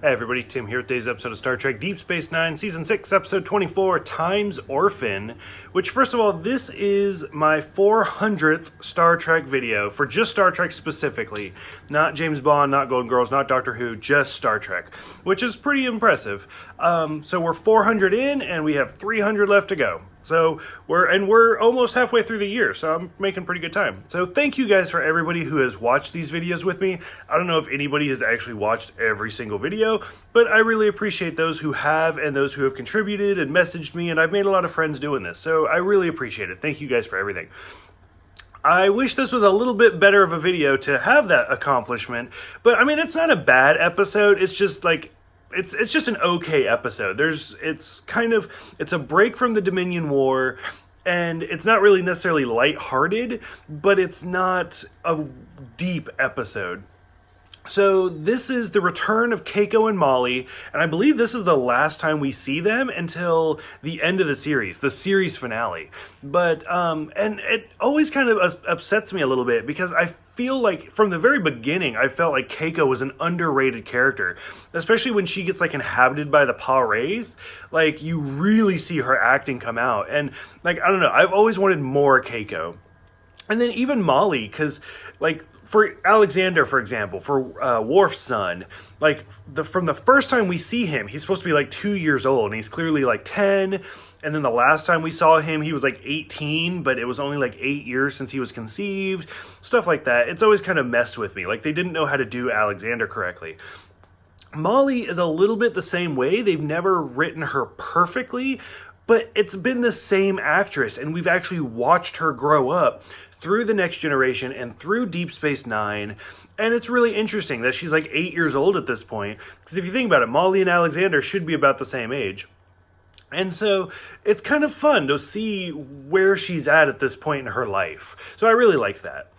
Hey everybody, Tim here with today's episode of Star Trek Deep Space Nine, Season 6, Episode 24, Time's Orphan, which, first of all, this is my 400th Star Trek video, for just Star Trek specifically. Not James Bond, not Golden Girls, not Doctor Who, just Star Trek, which is pretty impressive. So we're 400 in, and we have 300 left to go. So we're almost halfway through the year, so I'm making pretty good time. So thank you guys for everybody who has watched these videos with me. I don't know if anybody has actually watched every single video, but I really appreciate those who have and those who have contributed and messaged me, and I've made a lot of friends doing this. So I really appreciate it. Thank you guys for everything. I wish this was a little bit better of a video to have that accomplishment, but I mean, it's not a bad episode. It's just like, it's just an okay episode. It's a break from the Dominion War, and it's not really necessarily lighthearted, but it's not a deep episode. So this is the return of Keiko and Molly, and I believe this is the last time we see them until the end of the series finale. But, and it always kind of upsets me a little bit, because I feel like from the very beginning, I felt like Keiko was an underrated character, especially when she gets like inhabited by the Pa-Wraith. Like, you really see her acting come out, and like, I don't know, I've always wanted more Keiko. And then even Molly, because like, for Alexander, for example, for Worf's son, like from the first time we see him, he's supposed to be like 2 years old, and he's clearly like 10. And then the last time we saw him, he was like 18, but it was only like 8 years since he was conceived. Stuff like that. It's always kind of messed with me. Like, they didn't know how to do Alexander correctly. Molly is a little bit the same way. They've never written her perfectly, but it's been the same actress, and we've actually watched her grow up through The Next Generation and through Deep Space Nine. And it's really interesting that she's like 8 years old at this point, because if you think about it, Molly and Alexander should be about the same age. And so it's kind of fun to see where she's at this point in her life. So I really like that.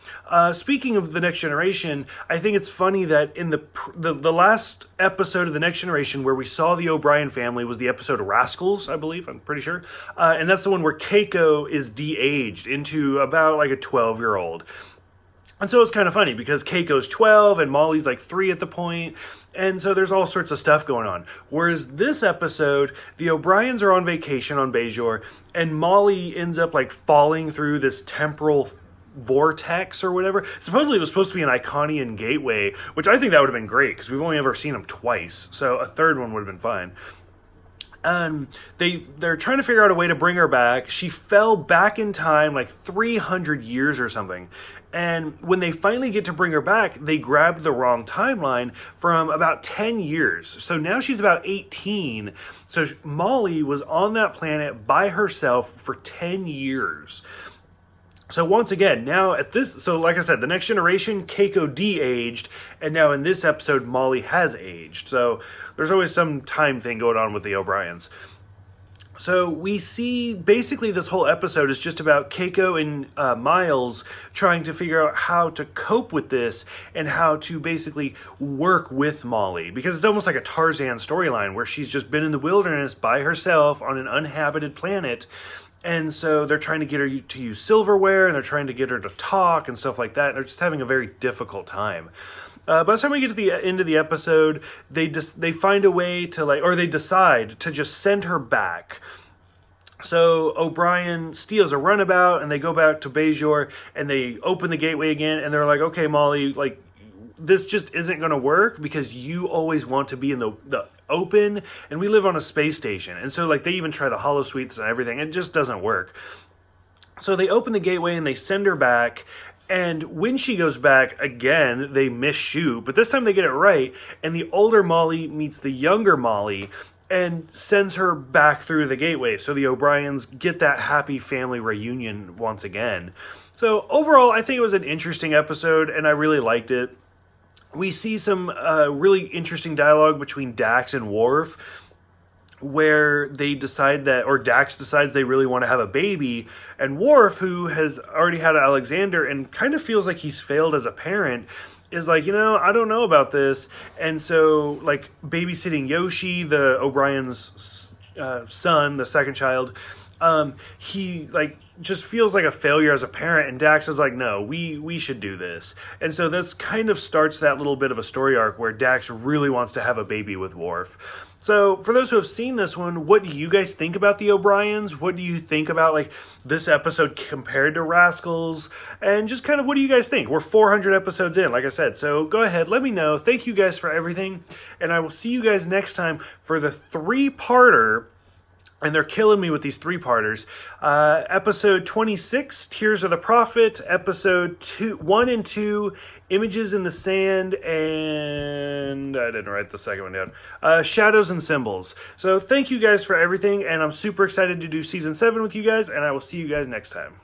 Speaking of The Next Generation, I think it's funny that in the last episode of The Next Generation where we saw the O'Brien family was the episode Rascals, I believe, I'm pretty sure. And that's the one where Keiko is de-aged into about like a 12-year-old. And so it's kind of funny because Keiko's 12 and Molly's like 3 at the point. And so there's all sorts of stuff going on. Whereas this episode, the O'Briens are on vacation on Bajor, and Molly ends up like falling through this temporal vortex or whatever. Supposedly it was supposed to be an Iconian gateway, which I think that would have been great because we've only ever seen them twice. So a third one would have been fine. They're trying to figure out a way to bring her back. She fell back in time like 300 years or something. And when they finally get to bring her back, they grabbed the wrong timeline from about 10 years. So now she's about 18. So Molly was on that planet by herself for 10 years. So once again, now so like I said, The Next Generation, Keiko de-aged, and now in this episode, Molly has aged. So there's always some time thing going on with the O'Briens. So we see basically this whole episode is just about Keiko and Miles trying to figure out how to cope with this and how to basically work with Molly. Because it's almost like a Tarzan storyline where she's just been in the wilderness by herself on an uninhabited planet. And so they're trying to get her to use silverware, and they're trying to get her to talk and stuff like that. And they're just having a very difficult time. By the time we get to the end of the episode, they find a way to they decide to just send her back. So O'Brien steals a runabout, and they go back to Bajor, and they open the gateway again, and they're like, okay, Molly, like, this just isn't going to work because you always want to be in the open, and we live on a space station. And so, like, they even try the holosuites and everything. It just doesn't work. So they open the gateway, and they send her back. And when she goes back again, they misshoot, but this time they get it right. And the older Molly meets the younger Molly and sends her back through the gateway. So the O'Briens get that happy family reunion once again. So overall, I think it was an interesting episode, and I really liked it. We see some really interesting dialogue between Dax and Worf, where they decide that, or Dax decides they really want to have a baby, and Worf, who has already had Alexander and kind of feels like he's failed as a parent, is like, I don't know about this. And so, like, babysitting Yoshi, the O'Brien's son, the second child, he, like, just feels like a failure as a parent, and Dax is like, no, we should do this. And so this kind of starts that little bit of a story arc where Dax really wants to have a baby with Worf. So for those who have seen this one, what do you guys think about the O'Briens? What do you think about like this episode compared to Rascals? And just kind of what do you guys think? We're 400 episodes in, like I said. So go ahead, let me know. Thank you guys for everything. And I will see you guys next time for the 3-parter. And they're killing me with these 3-parters. Episode 26, Tears of the Prophet. Episode 1 and 2, Images in the Sand. And I didn't write the second one down. Shadows and Symbols. So thank you guys for everything. And I'm super excited to do Season 7 with you guys. And I will see you guys next time.